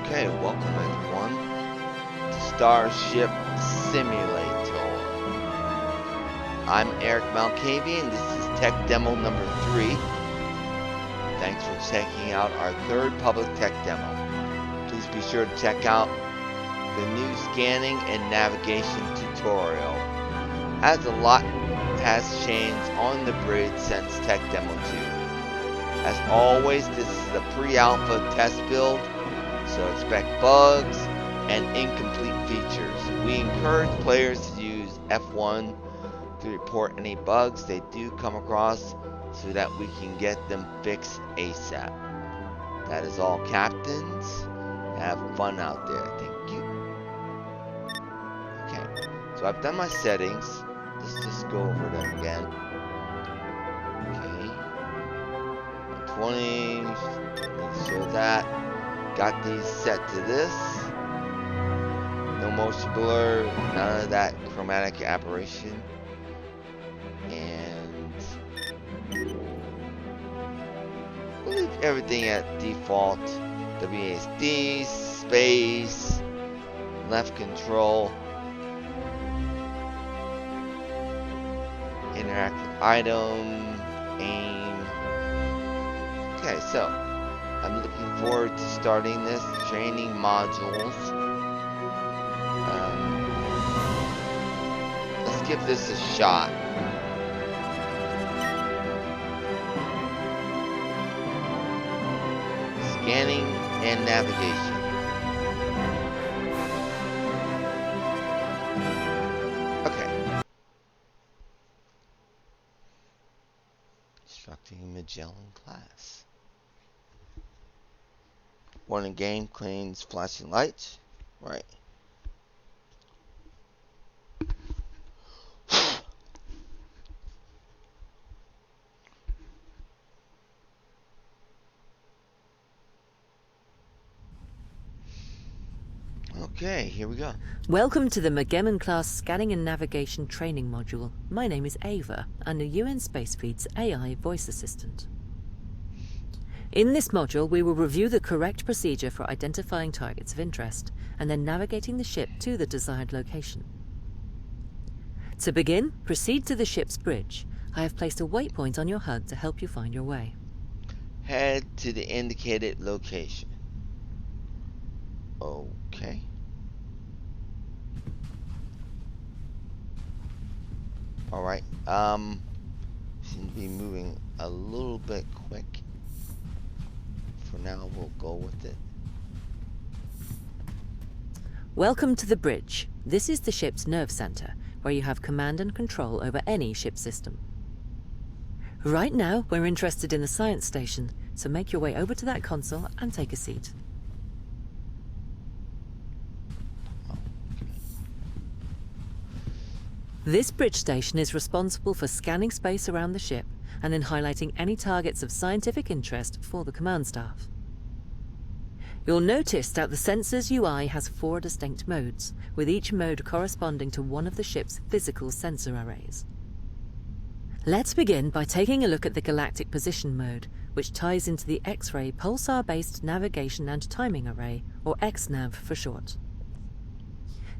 Okay, welcome everyone to Starship Simulator. I'm Erik Malkavian. This is tech demo number 3. Thanks for checking out our third public tech demo. Please be sure to check out the new scanning and navigation tutorial, as a lot has changed on the bridge since tech demo 2. As always, this is a pre-alpha test build, so expect bugs and incomplete features. We encourage players to use F1 to report any bugs they do come across so that we can get them fixed ASAP. That is all, captains. Have fun out there. Thank you. Okay, so I've done my settings. Let's just go over them again. Okay. 20. Let's show that. Got these set to this. No motion blur, none of that chromatic aberration. And we'll leave everything at default. WASD, space, left control, interact with item, aim. Okay, so I'm looking forward to starting this training modules. Let's give this a shot. Scanning and navigation. Okay. Instructing Magellan class. Warning game claims flashing lights. Right. Okay, here we go. Welcome to the Malkavian class Scanning and Navigation Training Module. My name is Ava, and the UN Space Fleet's AI voice assistant. In this module, we will review the correct procedure for identifying targets of interest, and then navigating the ship to the desired location. To begin, proceed to the ship's bridge. I have placed a waypoint on your HUD to help you find your way. Head to the indicated location. Okay. Alright, seem to be moving a little bit quick. For now, we'll go with it. Welcome to the bridge. This is the ship's nerve center, where you have command and control over any ship system. Right now, we're interested in the science station, so make your way over to that console and take a seat. This bridge station is responsible for scanning space around the ship and then highlighting any targets of scientific interest for the command staff. You'll notice that the sensor's UI has 4 distinct modes, with each mode corresponding to one of the ship's physical sensor arrays. Let's begin by taking a look at the galactic position mode, which ties into the X-ray pulsar-based navigation and timing array, or XNav for short.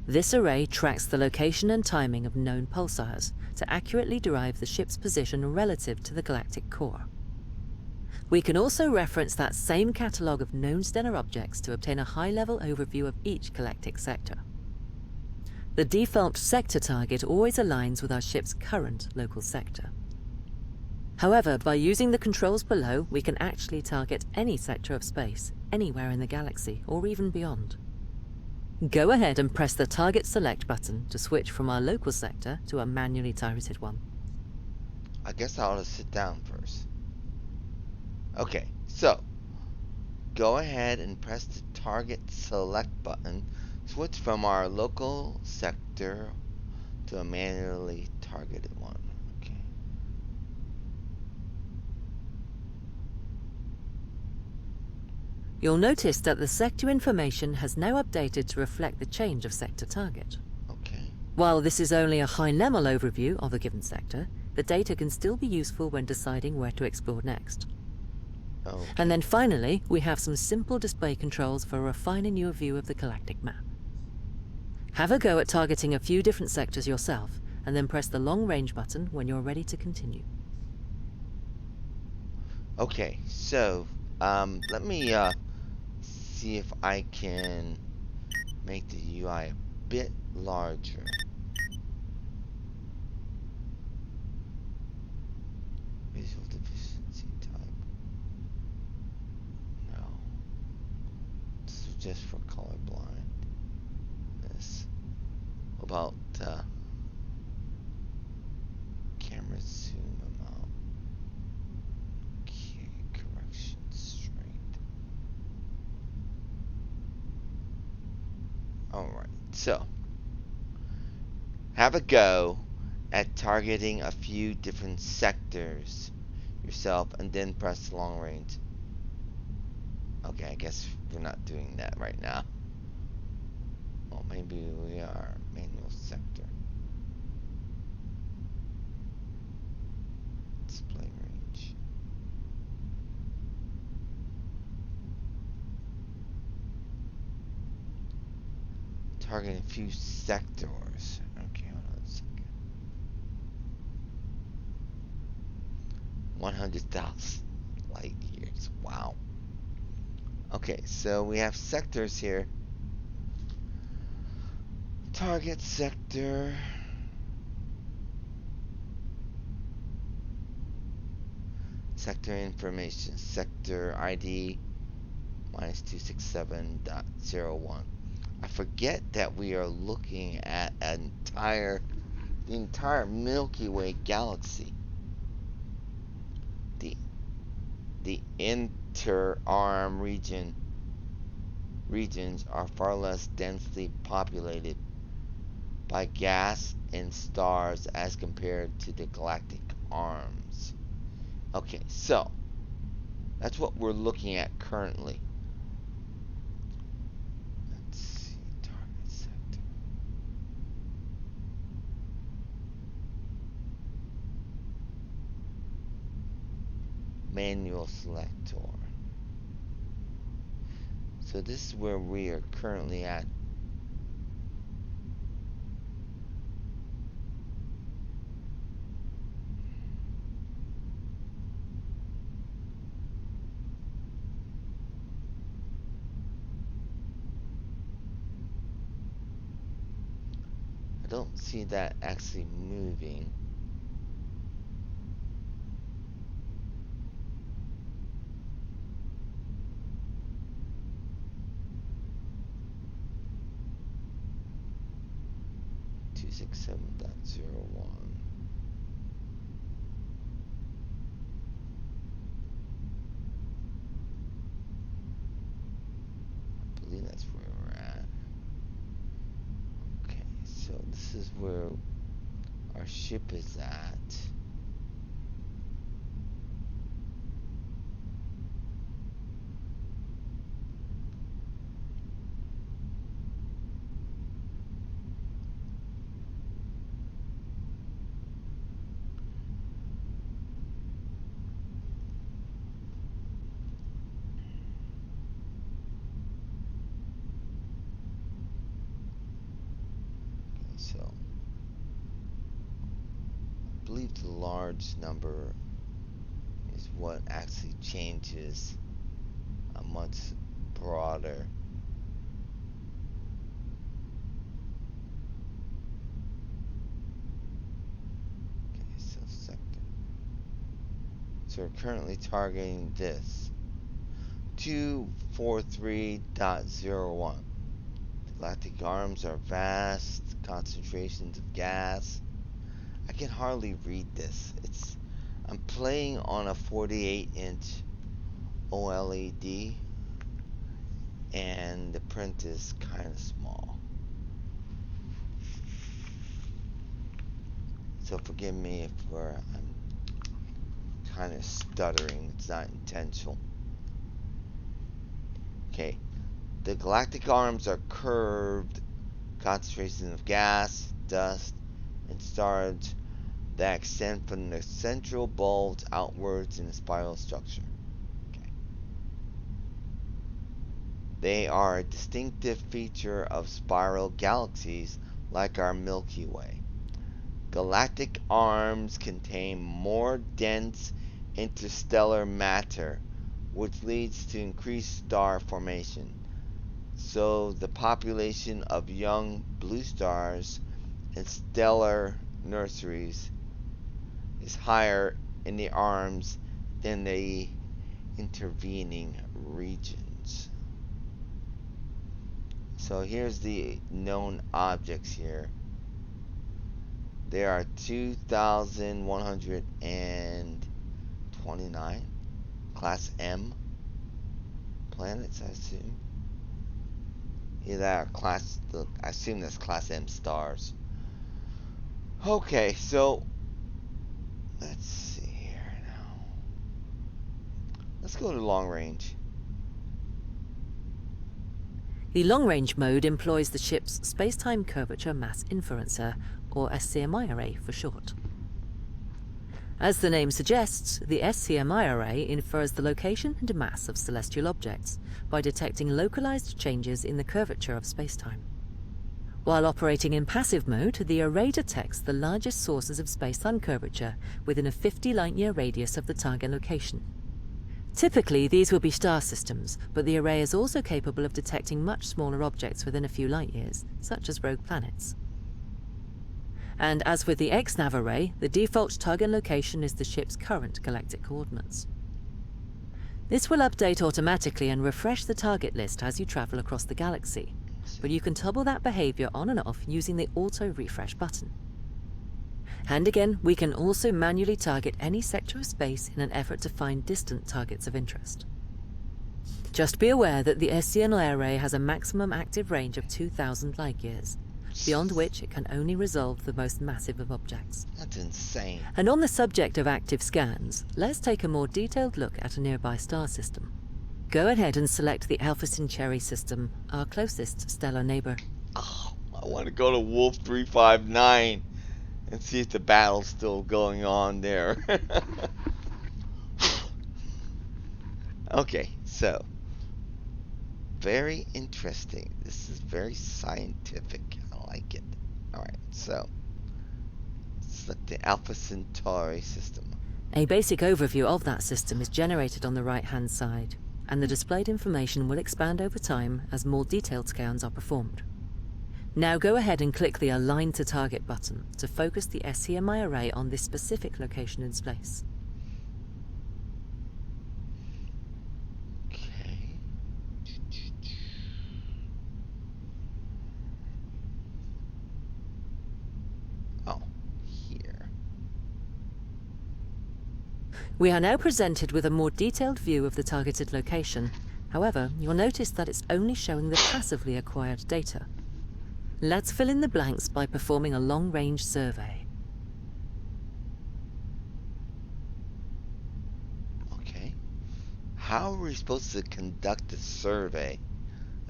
This array tracks the location and timing of known pulsars to accurately derive the ship's position relative to the galactic core. We can also reference that same catalogue of known stellar objects to obtain a high-level overview of each galactic sector. The default sector target always aligns with our ship's current local sector. However, by using the controls below, we can actually target any sector of space, anywhere in the galaxy, or even beyond. Go ahead and press the Target Select button to switch from our local sector to a manually targeted one. I guess I ought to sit down first. Okay, so go ahead and press the Target Select button. Switch from our local sector to a manually targeted one. Okay. You'll notice that the sector information has now updated to reflect the change of sector target. Okay. While this is only a high-level overview of a given sector, the data can still be useful when deciding where to explore next. Okay. And then finally, we have some simple display controls for refining your view of the galactic map. Have a go at targeting a few different sectors yourself, and then press the long range button when you're ready to continue. Okay, so let me see if I can make the UI a bit larger. Visual deficiency type. No. This is just for colorblind. This. What about camera zoom amount? Okay, correction strength. Alright, so have a go at targeting a few different sectors yourself and then press long range. Okay, I guess we're not doing that right now. Well, maybe we are. Manual sector. Display range. Targeting a few sectors. Okay, hold on a second. 100,000 light years. Wow. Okay, so we have sectors here. Target sector. Sector information. Sector ID -267.01. I forget that we are looking at the entire Milky Way galaxy. The inter-arm regions are far less densely populated by gas and stars as compared to the galactic arms. Okay, so that's what we're looking at currently. Let's see, target sector. Manual selector. So this is where we are currently at. I don't see that actually moving. .01. I believe that's where we're at. Okay, so this is where our ship is at. So, I believe the large number is what actually changes a much broader. Okay, so sector. So we're currently targeting this. 243.01. The galactic arms are vast concentrations of gas. I can hardly read this. I'm playing on a 48-inch OLED and the print is kind of small. So forgive me if I'm kind of stuttering. It's not intentional. Okay. The galactic arms are curved concentrations of gas, dust, and stars that extend from the central bulge outwards in a spiral structure. Okay. They are a distinctive feature of spiral galaxies like our Milky Way. Galactic arms contain more dense interstellar matter, which leads to increased star formation. So the population of young blue stars in stellar nurseries is higher in the arms than the intervening regions. So here's the known objects here. There are 2,129 Class M planets, I assume. Yeah, I assume that's Class M stars. Okay, so let's see here now. Let's go to long range. The long-range mode employs the ship's Space-Time Curvature Mass Inferencer, or SCMI array for short. As the name suggests, the SCMI array infers the location and mass of celestial objects by detecting localized changes in the curvature of spacetime. While operating in passive mode, the array detects the largest sources of spacetime curvature within a 50 light-year radius of the target location. Typically, these will be star systems, but the array is also capable of detecting much smaller objects within a few light-years, such as rogue planets. And as with the XNav array, the default target location is the ship's current galactic coordinates. This will update automatically and refresh the target list as you travel across the galaxy, but you can toggle that behavior on and off using the Auto Refresh button. And again, we can also manually target any sector of space in an effort to find distant targets of interest. Just be aware that the SCMI array has a maximum active range of 2,000 light-years, beyond which it can only resolve the most massive of objects. That's insane. And on the subject of active scans, let's take a more detailed look at a nearby star system. Go ahead and select the Alpha Centauri system, our closest stellar neighbor. Oh, I want to go to Wolf 359 and see if the battle's still going on there. Okay, so very interesting. This is very scientific. I like it. Alright, so select the Alpha Centauri system. A basic overview of that system is generated on the right-hand side, and the displayed information will expand over time as more detailed scans are performed. Now go ahead and click the Align to Target button to focus the SCMI array on this specific location in space. Okay. Oh, here. We are now presented with a more detailed view of the targeted location. However, you'll notice that it's only showing the passively acquired data. Let's fill in the blanks by performing a long-range survey. Okay. How are we supposed to conduct a survey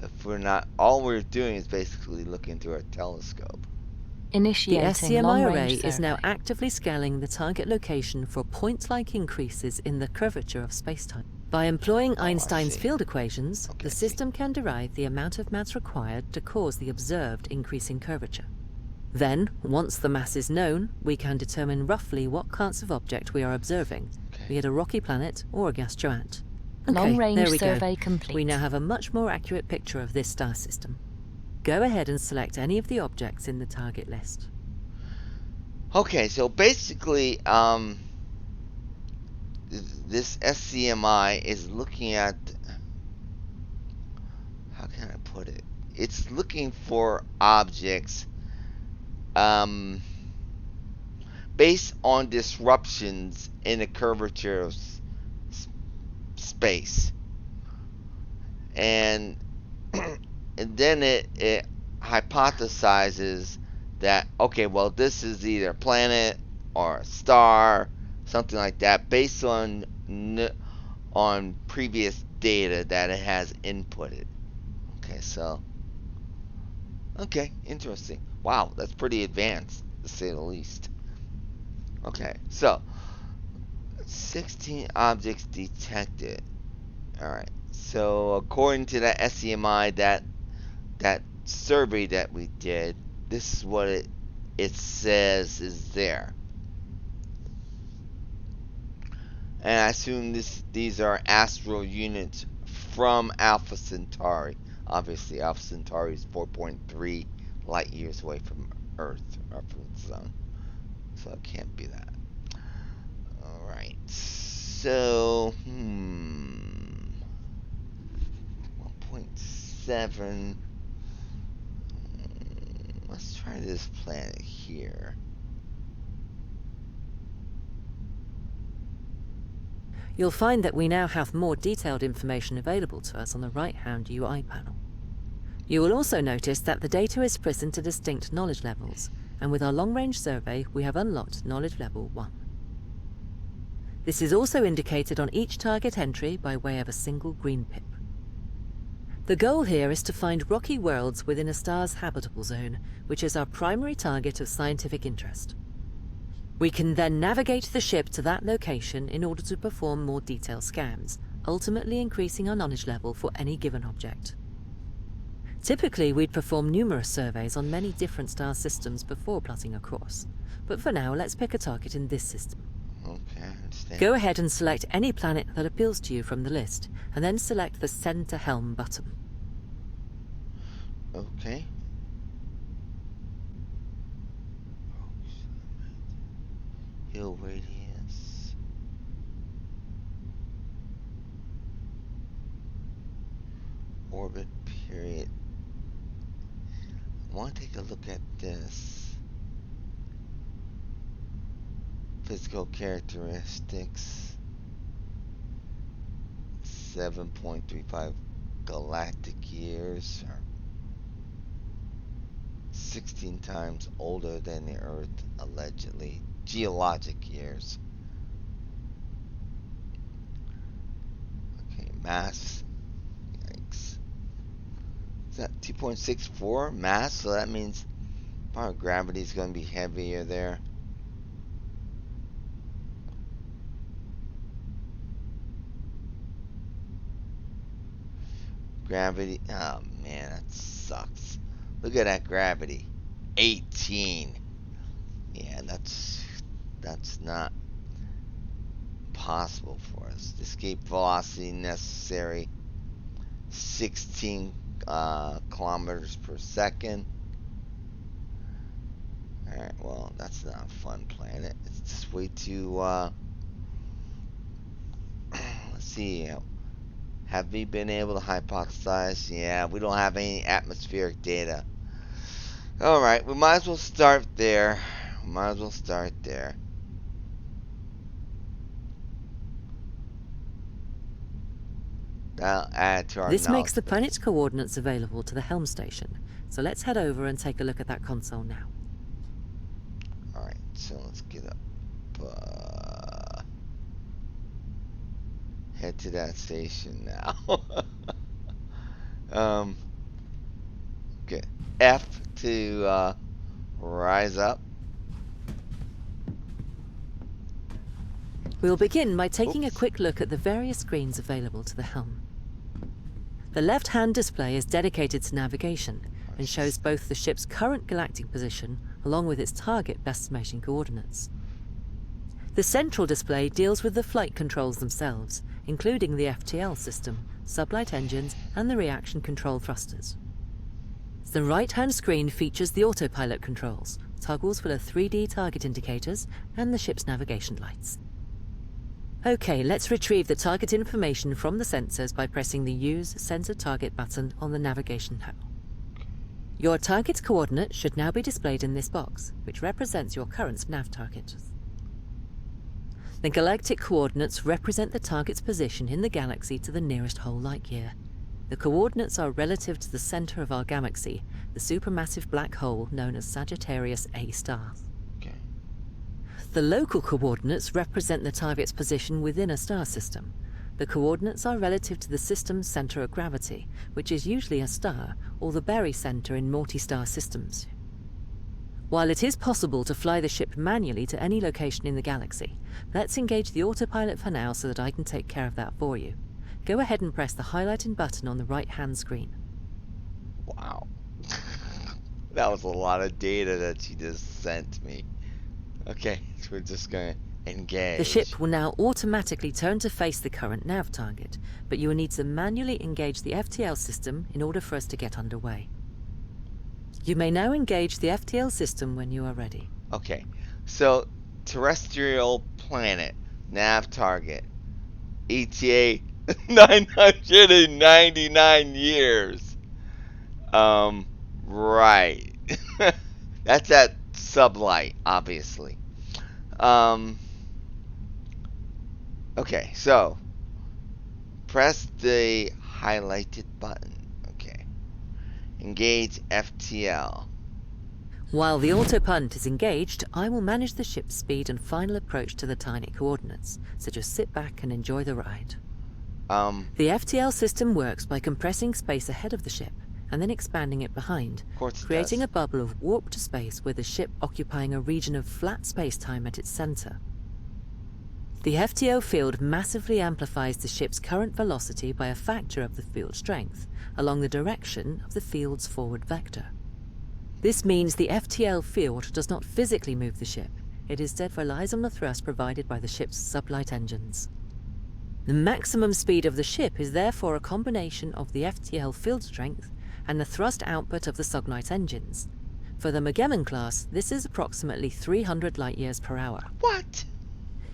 if we're not, all we're doing is basically looking through our telescope? The Initiating SCMI array long-range is now survey. actively scaling the target location for point-like increases in the curvature of spacetime. By employing I Einstein's see. field equations, Okay, the I see. system can derive the amount of mass required to cause the observed increase in curvature. Then, once the mass is known, we can determine roughly what class of object we are observing, Okay. be it a rocky planet or a gas giant. Okay, Long-range there we survey go. complete. We now have a much more accurate picture of this star system. Go ahead and select any of the objects in the target list. Okay, so basically, this SCMI is looking at, how can I put it? It's looking for objects based on disruptions in the curvature of space. And, and then it hypothesizes that, okay, well, this is either a planet or a star, something like that, based on previous data that it has inputted. Okay, so, okay, interesting. Wow, that's pretty advanced, to say the least. Okay, so 16 objects detected. All right, So according to that SEMI, that survey that we did, this is what it says is there. And I assume these are astral units from Alpha Centauri. Obviously, Alpha Centauri is 4.3 light years away from Earth, or from the Sun. So it can't be that. Alright, so, 1.7. Let's try this planet here. You'll find that we now have more detailed information available to us on the right-hand UI panel. You will also notice that the data is split into distinct knowledge levels, and with our long-range survey we have unlocked knowledge level 1. This is also indicated on each target entry by way of a single green pip. The goal here is to find rocky worlds within a star's habitable zone, which is our primary target of scientific interest. We can then navigate the ship to that location in order to perform more detailed scans, ultimately increasing our knowledge level for any given object. Typically, we'd perform numerous surveys on many different star systems before plotting a course, but for now, let's pick a target in this system. Okay, I understand. Go ahead and select any planet that appeals to you from the list, and then select the Send to Helm button. Okay. Hill radius. Orbit period. I want to take a look at this. Physical characteristics. 7.35 galactic years. 16 times older than the Earth, allegedly. Geologic years. Okay, mass. Yikes. Is that 2.64 mass? So that means our gravity is going to be heavier there. Gravity. Oh man, that sucks. Look at that gravity. 18. Yeah, that's not possible for us. Escape velocity necessary 16 kilometers per second. Alright, well, that's not a fun planet. It's just way too let's see. Have we been able to hypothesize? Yeah, we don't have any atmospheric data. Alright, we might as well start there. That'll add to our This makes the knowledge planet's coordinates available to the Helm station, so let's head over and take a look at that console now. Alright, so let's get up. Head to that station now. Okay, F to rise up. We'll begin by taking a quick look at the various screens available to the helm. The left-hand display is dedicated to navigation and shows both the ship's current galactic position along with its target estimation coordinates. The central display deals with the flight controls themselves, including the FTL system, sublight engines, and the reaction control thrusters. The right-hand screen features the autopilot controls, toggles for the 3D target indicators, and the ship's navigation lights. Okay, let's retrieve the target information from the sensors by pressing the Use Sensor Target button on the navigation panel. Your target's coordinates should now be displayed in this box, which represents your current nav target. The galactic coordinates represent the target's position in the galaxy to the nearest whole light year. The coordinates are relative to the center of our galaxy, the supermassive black hole known as Sagittarius A star. Okay. The local coordinates represent the target's position within a star system. The coordinates are relative to the system's center of gravity, which is usually a star or the barycenter in multi-star systems. While it is possible to fly the ship manually to any location in the galaxy, let's engage the autopilot for now so that I can take care of that for you. go ahead and press the highlighting button on the right-hand screen. Wow. That was a lot of data that she just sent me. Okay, so we're just going to engage. The ship will now automatically turn to face the current nav target, but you will need to manually engage the FTL system in order for us to get underway. You may now engage the FTL system when you are ready. Okay, so terrestrial planet, nav target, ETA 999 years. Right. That's at sublight, obviously. Okay, so press the highlighted button. Okay. Engage FTL. While the autopunt is engaged, I will manage the ship's speed and final approach to the tiny coordinates, so just sit back and enjoy the ride. The FTL system works by compressing space ahead of the ship and then expanding it behind, creating a bubble of warped space with the ship occupying a region of flat space-time at its center. The FTO field massively amplifies the ship's current velocity by a factor of the field strength, along the direction of the field's forward vector. This means the FTL field does not physically move the ship, it instead relies on the thrust provided by the ship's sublight engines. The maximum speed of the ship is therefore a combination of the FTL field strength and the thrust output of the sublight engines. For the Magellan class, this is approximately 300 light-years per hour. What?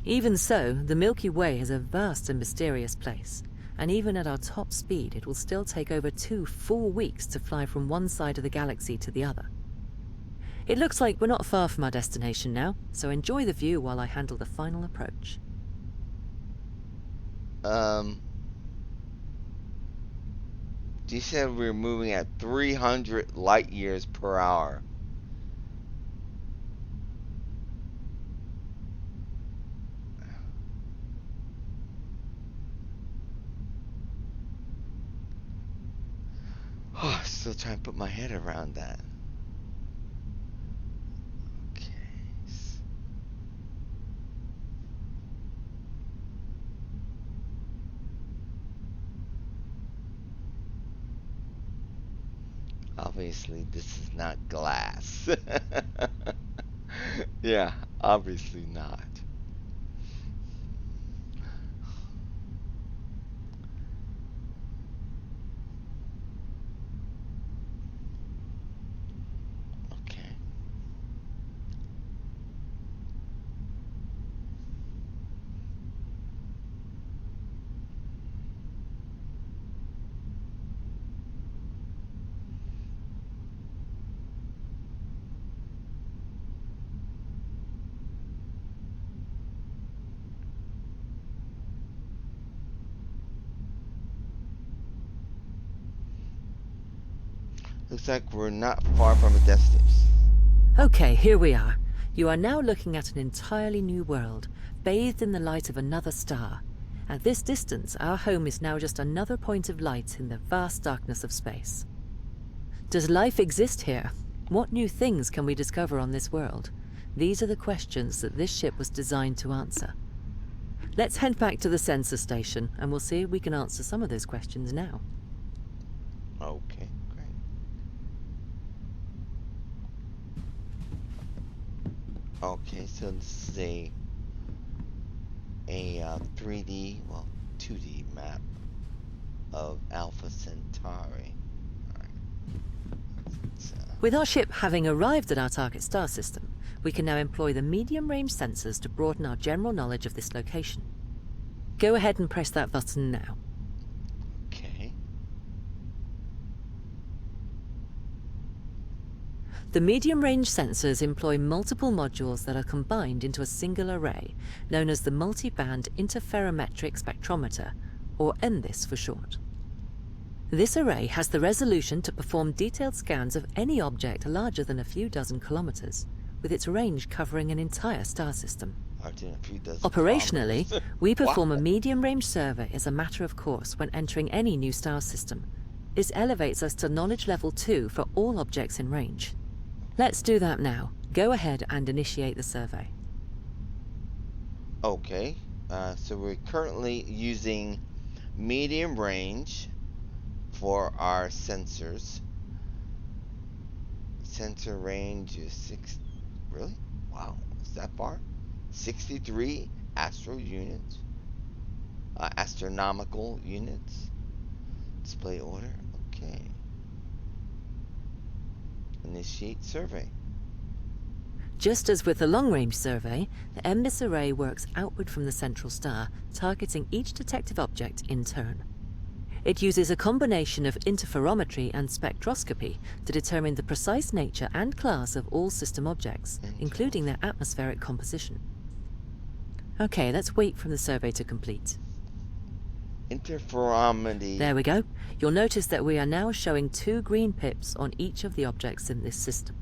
Even so, the Milky Way is a vast and mysterious place, and even at our top speed it will still take over 2 full weeks to fly from one side of the galaxy to the other. It looks like we're not far from our destination now, so enjoy the view while I handle the final approach. You said we're moving at 300 light years per hour. Oh, still trying to put my head around that. Okay. Obviously, this is not glass. Yeah, obviously not. Okay. Looks like we're not far from a destination. Okay, here we are. You are now looking at an entirely new world, bathed in the light of another star. At this distance, our home is now just another point of light in the vast darkness of space. Does life exist here? What new things can we discover on this world? These are the questions that this ship was designed to answer. Let's head back to the sensor station, and we'll see if we can answer some of those questions now. Okay, great. Okay, so this is a 3D, well, 2D map of Alpha Centauri. With our ship having arrived at our target star system, we can now employ the medium-range sensors to broaden our general knowledge of this location. Go ahead and press that button now. Okay. The medium-range sensors employ multiple modules that are combined into a single array, known as the Multi-Band Interferometric Spectrometer, or MBIS for short. This array has the resolution to perform detailed scans of any object larger than a few dozen kilometers, with its range covering an entire star system. Operationally, we perform a medium-range survey as a matter of course when entering any new star system. This elevates us to knowledge level 2 for all objects in range. Let's do that now. Go ahead and initiate the survey. Okay, so we're currently using medium range for our sensors. Sensor range is 6. Really? Wow, is that far? 63 astro units. Astronomical units. Display order. Okay. Initiate survey. Just as with the long-range survey, the MBIS array works outward from the central star, targeting each detective object in turn. It uses a combination of interferometry and spectroscopy to determine the precise nature and class of all system objects, including their atmospheric composition. Okay, let's wait for the survey to complete. Interferometry. There we go. You'll notice that we are now showing 2 green pips on each of the objects in this system.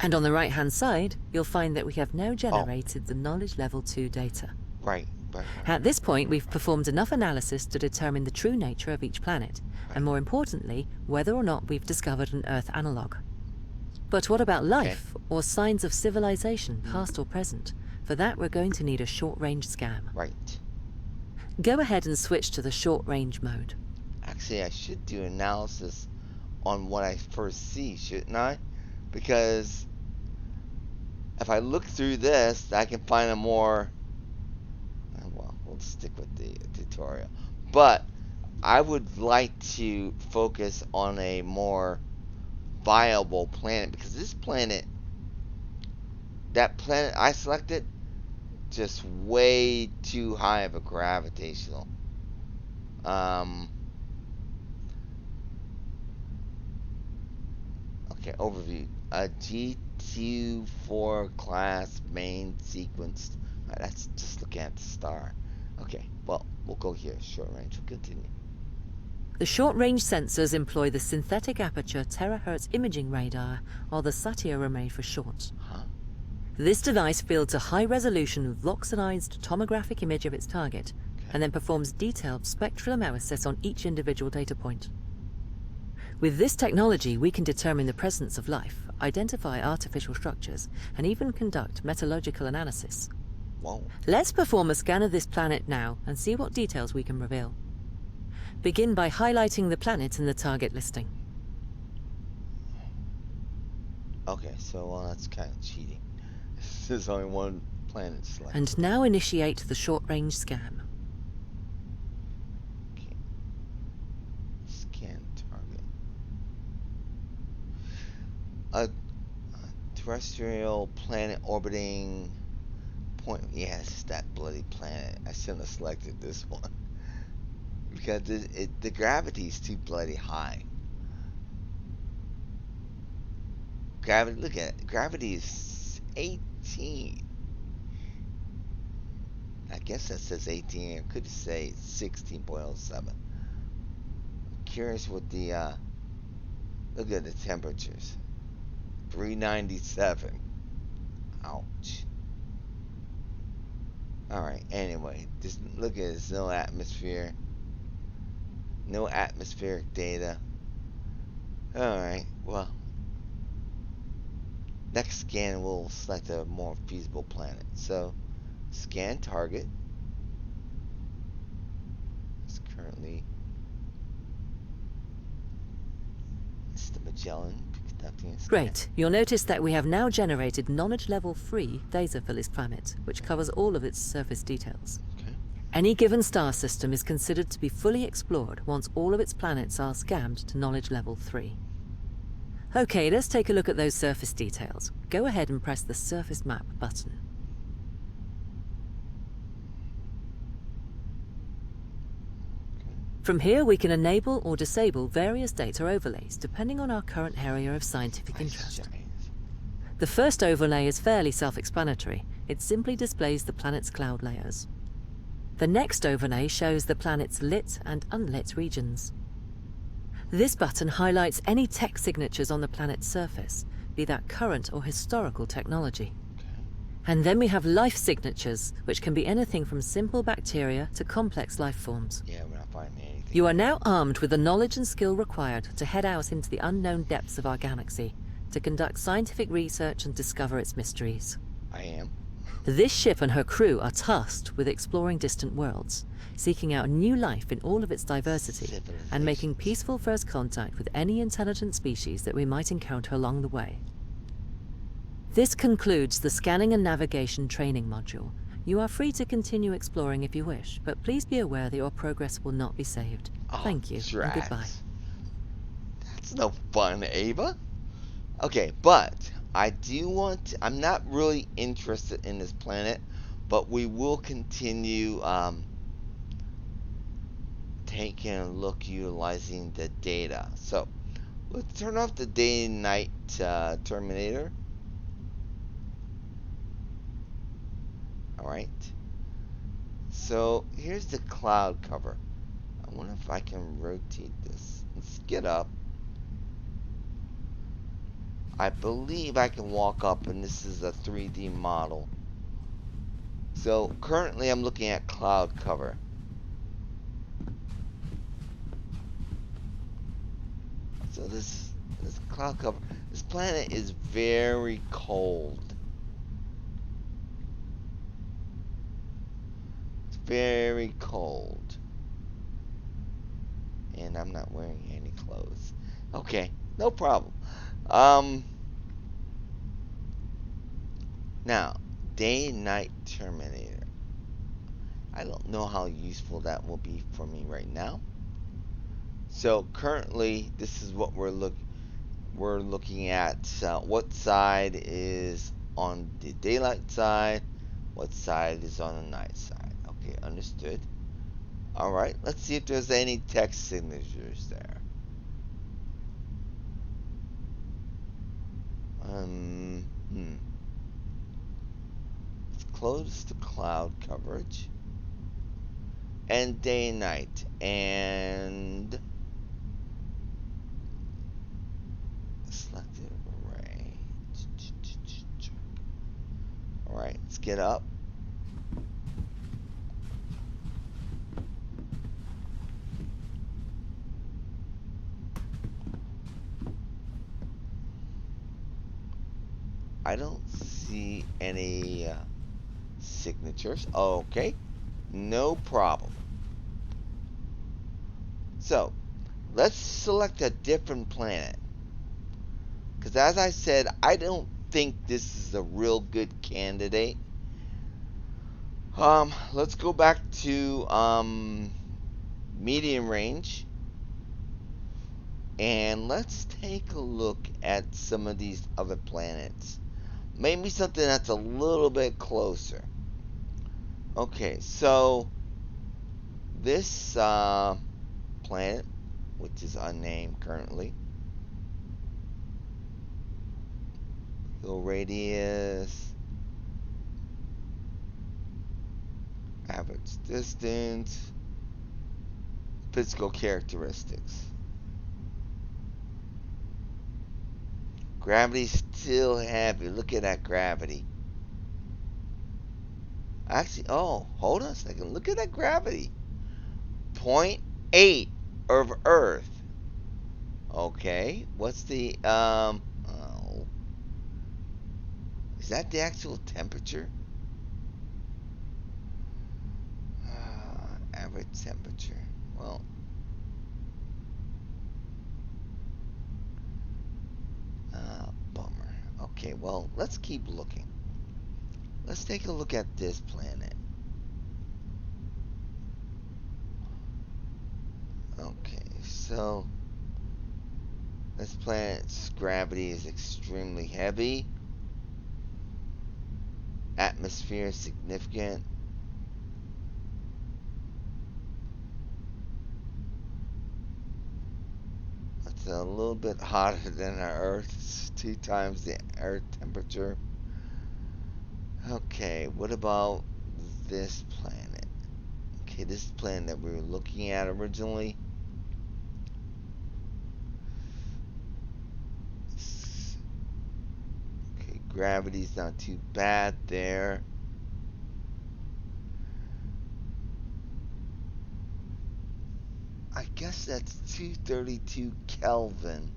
And on the right-hand side, you'll find that we have now generated the Knowledge Level 2 data. Right. At this point, we've performed enough analysis to determine the true nature of each planet, and more importantly, whether or not we've discovered an Earth analog. But what about life, or signs of civilization, past or present? For that, we're going to need a short-range scan. Right. Go ahead and switch to the short-range mode. Actually, I should do analysis on what I first see, shouldn't I? Because if I look through this, I can find a more... Well, we'll stick with the tutorial. But I would like to focus on a more viable planet, because this planet, that planet I selected, just way too high of a gravitational. Okay, overview. A G24 class main sequence. Alright, that's just looking at the star. Okay, well, we'll go here. Short range. We'll continue. The short-range sensors employ the synthetic aperture terahertz imaging radar, or the SATIA array for short. This device fields a high-resolution Vloxenized tomographic image of its target, and then performs detailed spectral analysis on each individual data point. With this technology, we can determine the presence of life, identify artificial structures, and even conduct metallurgical analysis. Whoa. Let's perform a scan of this planet now and see what details we can reveal. Begin by highlighting the planet in the target listing. Okay, so well, that's kind of cheating. There's only one planet selected. And now initiate the short-range scan. Okay. Scan target. A terrestrial planet orbiting point. Yeah, it's that bloody planet. I shouldn't have selected this one. Because the gravity is too bloody high. Gravity, look at it. Gravity is 18. I guess that says 18. I could say 16.07. I'm curious what the, look at the temperatures. 397. Ouch. Alright, anyway. Just look at it. There's no atmosphere. No atmospheric data. Alright, well. Next scan, we'll select a more feasible planet. So, scan target. It's currently... It's the Magellan conducting a scan. Great. You'll notice that we have now generated Knowledge Level 3 data for this planet, which covers all of its surface details. Okay. Any given star system is considered to be fully explored once all of its planets are scanned to Knowledge Level 3. Okay, let's take a look at those surface details. Go ahead and press the Surface Map button. From here, we can enable or disable various data overlays depending on our current area of scientific interest. The first overlay is fairly self-explanatory. It simply displays the planet's cloud layers. The next overlay shows the planet's lit and unlit regions. This button highlights any tech signatures on the planet's surface, be that current or historical technology. And then we have life signatures, which can be anything from simple bacteria to complex life forms. Yeah, we're not finding anything. You are now armed with the knowledge and skill required to head out into the unknown depths of our galaxy, to conduct scientific research and discover its mysteries. I am. This ship and her crew are tasked with exploring distant worlds, seeking out new life in all of its diversity, and making peaceful first contact with any intelligent species that we might encounter along the way. This concludes the scanning and navigation training module. You are free to continue exploring if you wish, but please be aware that your progress will not be saved. Thank you, and goodbye. That's no fun, Ava. Okay, but I do want to, I'm not really interested in this planet, but we will continue taking a look utilizing the data. So let's turn off the day and night terminator. Alright. So here's the cloud cover. I wonder if I can rotate this. Let's get up. I believe I can walk up, and this is a 3D model. So currently I'm looking at cloud cover. So this cloud cover, this planet is very cold. It's very cold. And I'm not wearing any clothes. Okay, no problem. Now, day and night terminator. I don't know how useful that will be for me right now. So currently, this is what we're looking at. What side is on the daylight side? What side is on the night side? Okay, understood. All right, let's see if there's any text signatures there. Let's close the cloud coverage. And day and night. And selected array. Alright, let's get up. I don't see any signatures. Okay, no problem. So, let's select a different planet. Because as I said, I don't think this is a real good candidate. Let's go back to medium range. And let's take a look at some of these other planets. Maybe something that's a little bit closer. Okay, so this planet, which is unnamed currently, the radius, average distance, physical characteristics. Gravity's still heavy. Look at that gravity. Actually, oh, hold on a second. Look at that gravity. 0.8 of Earth. Okay, what's the, oh. Is that the actual temperature? Average temperature. Well, bummer. Okay, well, let's keep looking. Let's take a look at this planet. Okay, so this planet's gravity is extremely heavy. Atmosphere is significant. It's a little bit hotter than our Earth. It's 2 times the Earth temperature. Okay, what about this planet? Okay, this planet that we were looking at originally. Okay, gravity's not too bad there. I guess that's 232 Kelvin.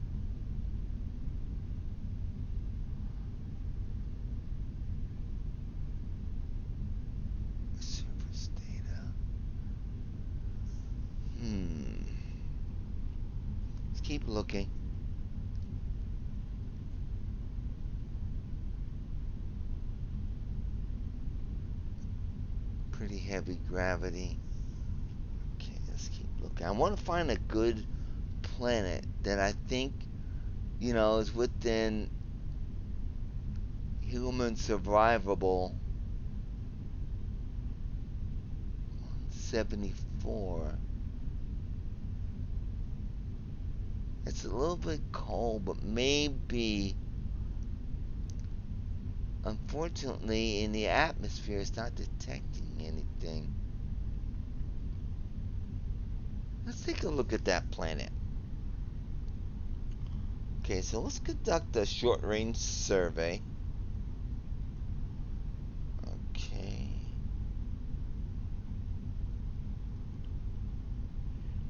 keep looking. Pretty heavy gravity. Okay, let's keep looking. I want to find a good planet that I think, you know, is within human survivable. 74. It's a little bit cold, but maybe, unfortunately, in the atmosphere, it's not detecting anything. Let's take a look at that planet. Okay, so let's conduct a short-range survey. Okay.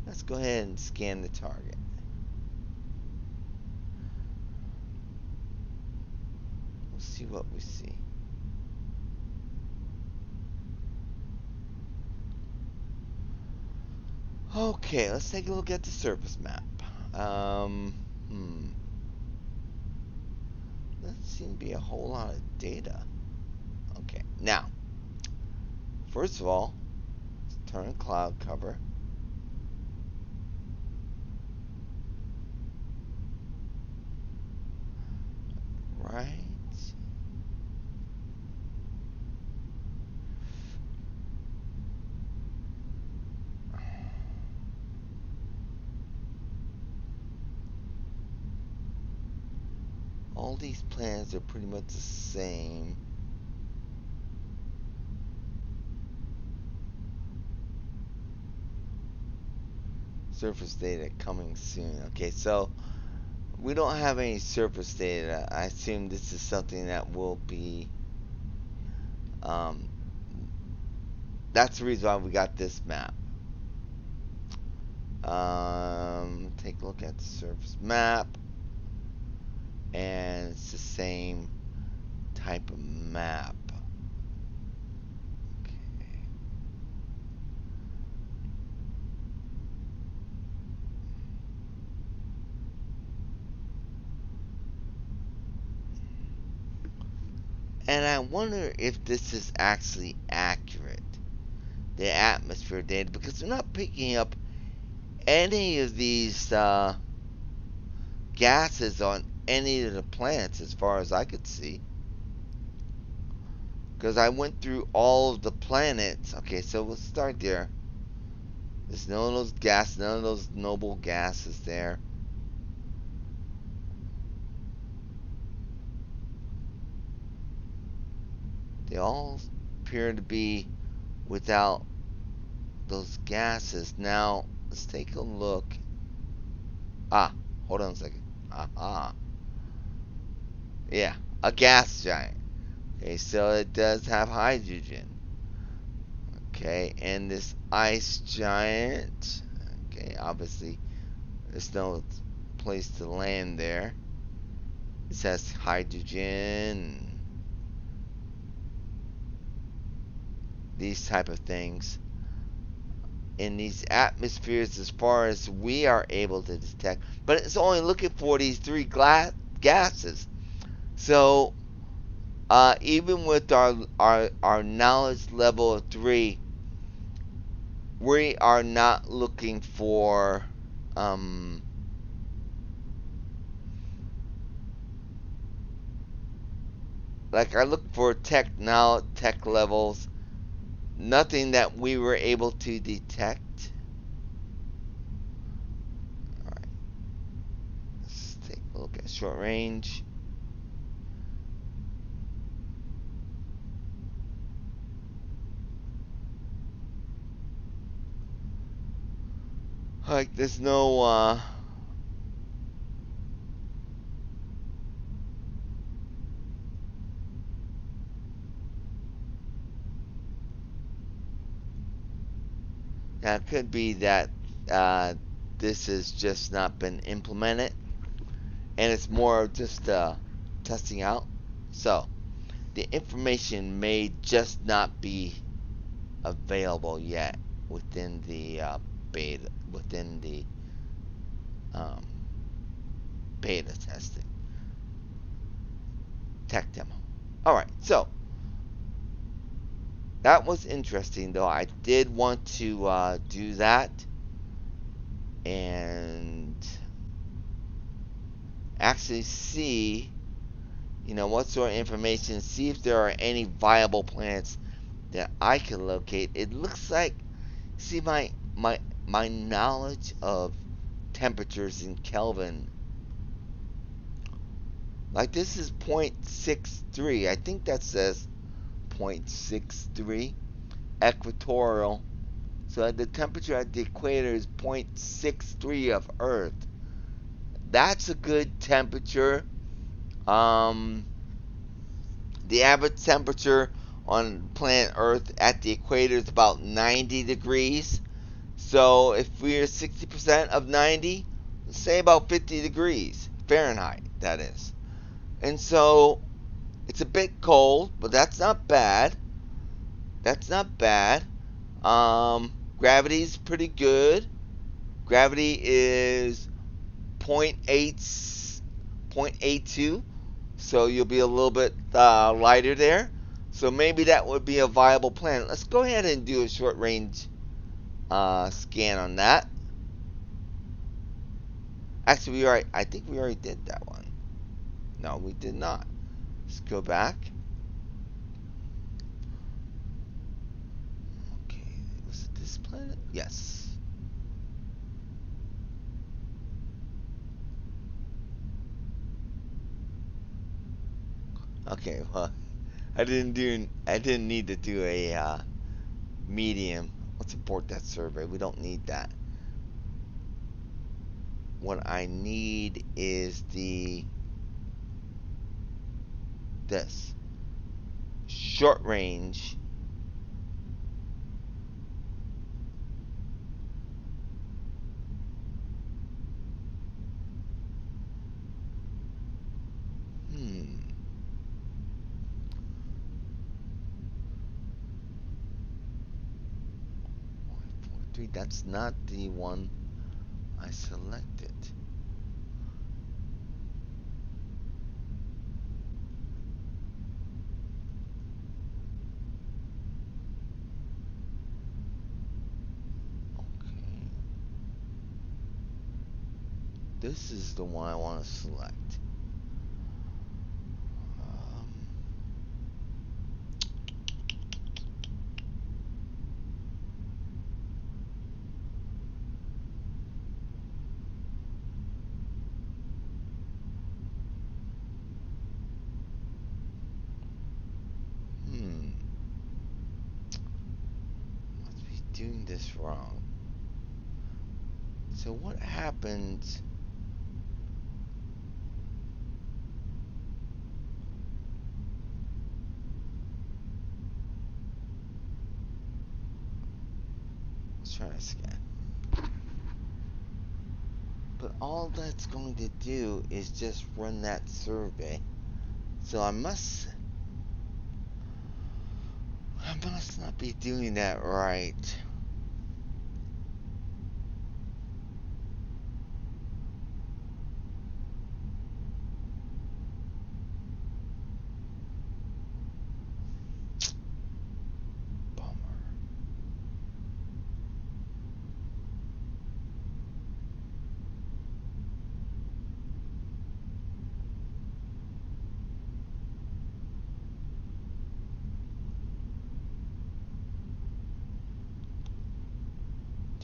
Let's go ahead and scan the target. We'll see what we see. Okay, let's take a look at the surface map. Doesn't seem to be a whole lot of data. Okay, now, first of all, let's turn cloud cover. Right. All these planets are pretty much the same. Surface data coming soon. Okay, so we don't have any surface data. I assume this is something that will be that's the reason why we got this map. Take a look at the surface map, and it's the same type of map. Okay. And I wonder if this is actually accurate, the atmosphere data, because they're not picking up any of these gases on any of the planets as far as I could see. Because I went through all of the planets. Okay, so we'll start there. There's none of those gases, none of those noble gases there. They all appear to be without those gases. Now, let's take a look. Hold on a second. Yeah, a gas giant. Okay, so it does have hydrogen. Okay, and this ice giant. Okay, obviously there's no place to land there. This has hydrogen. These type of things. In these atmospheres, as far as we are able to detect, but it's only looking for these three gases. So even with our knowledge level of 3, we are not looking for like I look for tech levels, nothing that we were able to detect. Alright, let's take a look at short range. Like there's no now it could be that this has just not been implemented and it's more just testing out. So the information may just not be available yet within the beta, within the beta testing. Tech demo. Alright, so that was interesting, though. I did want to do that and actually see, what sort of information, see if there are any viable planets that I can locate. It looks like, see, my knowledge of temperatures in Kelvin, like this is 0.63. I think that says 0.63 equatorial. So the temperature at the equator is 0.63 of Earth. That's a good temperature. The average temperature on planet Earth at the equator is about 90 degrees. So if we're 60% of 90, let's say about 50 degrees Fahrenheit, that is. And so it's a bit cold, but that's not bad. That's not bad. Gravity's pretty good. Gravity is 0.82, so you'll be a little bit lighter there. So maybe that would be a viable planet. Let's go ahead and do a short range scan on that. Actually, I think we already did that one. No, we did not. Let's go back. Okay, was it this planet? Yes. Okay, well, I didn't need to do a medium. Let's abort that survey. We don't need that. What I need is this short range. That's not the one I selected. Okay. This is the one I want to select. Must be doing this wrong. So what happens? Let's try to scan. But all that's going to do is just run that survey. So I must not be doing that right.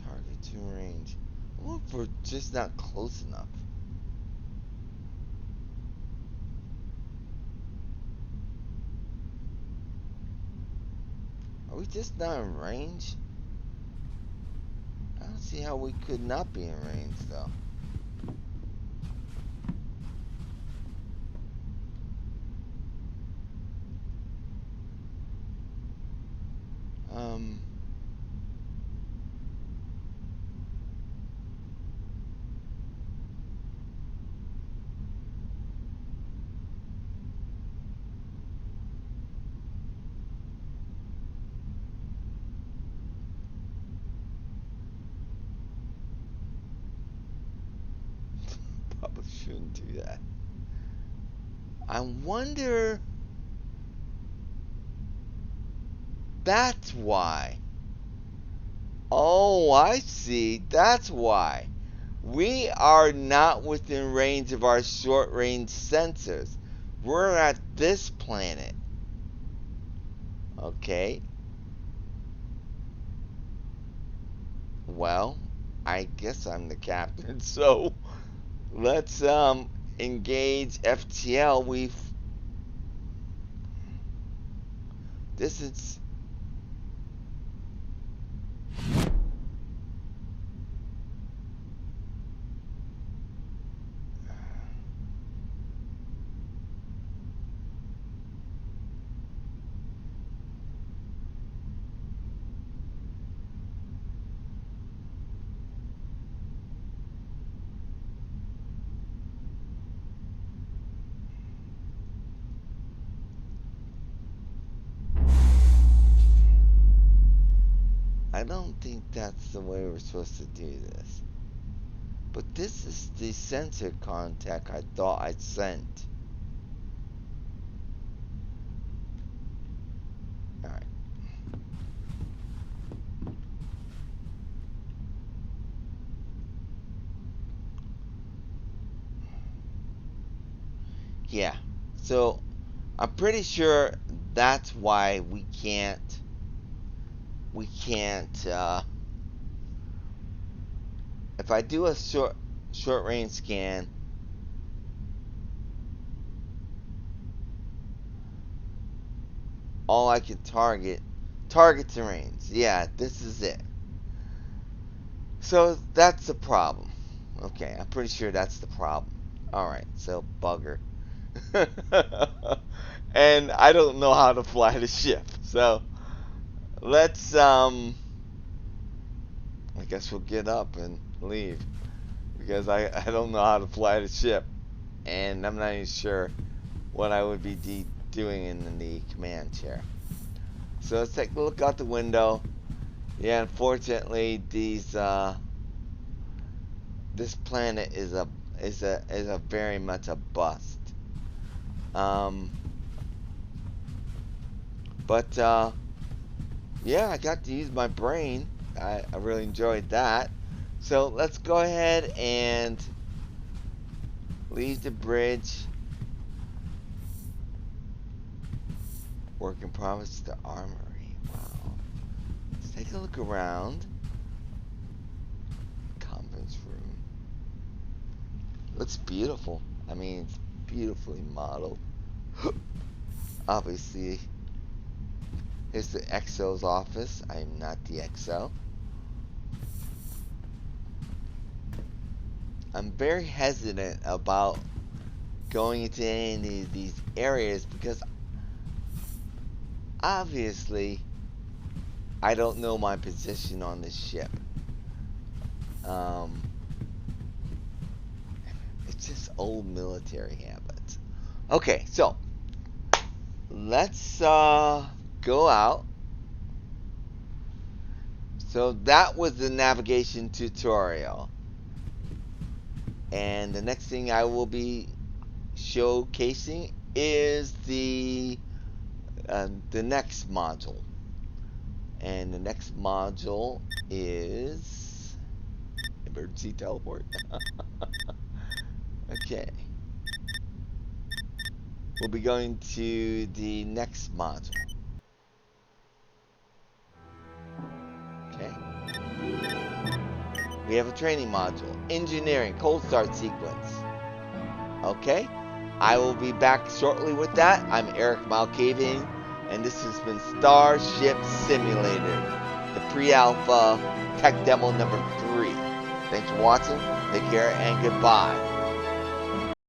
Target to range. Look, we're just not close enough. Are we just not in range? I don't see how we could not be in range, though. Probably shouldn't. shouldn't do that. I wonder... That's why. Oh, I see. That's why. We are not within range of our short-range sensors. We're at this planet. Okay. Well, I guess I'm the captain, so let's engage FTL. This is... I don't think that's the way we're supposed to do this. But this is the sensor contact I thought I'd sent. Alright. Yeah. So, I'm pretty sure that's why we can't, if I do a short range scan, all I can target terrains. Yeah, this is it. So that's the problem. Okay, I'm pretty sure that's the problem. Alright, so bugger. And I don't know how to fly the ship. So let's I guess we'll get up and leave. Because I don't know how to fly the ship. And I'm not even sure what I would be doing in the command chair. So let's take a look out the window. Yeah, unfortunately, this planet is a very much a bust. But yeah, I got to use my brain. I really enjoyed that. So let's go ahead and leave the bridge. Work in progress to the armory. Wow. Let's take a look around. Conference room. Looks beautiful. I mean, it's beautifully modeled. Obviously, here's the XO's office. I am not the XO. I'm very hesitant about going into any of these areas because obviously I don't know my position on this ship. It's just old military habits. Okay, so let's go out. So that was the navigation tutorial. And the next thing I will be showcasing is the next module. And the next module is emergency teleport. Okay. We'll be going to the next module. Okay. We have a training module. Engineering, cold start sequence. Okay. I will be back shortly with that. I'm Erik Malkavian, and this has been Starship Simulator, the pre-alpha tech demo number 3. Thanks for watching. Take care and goodbye.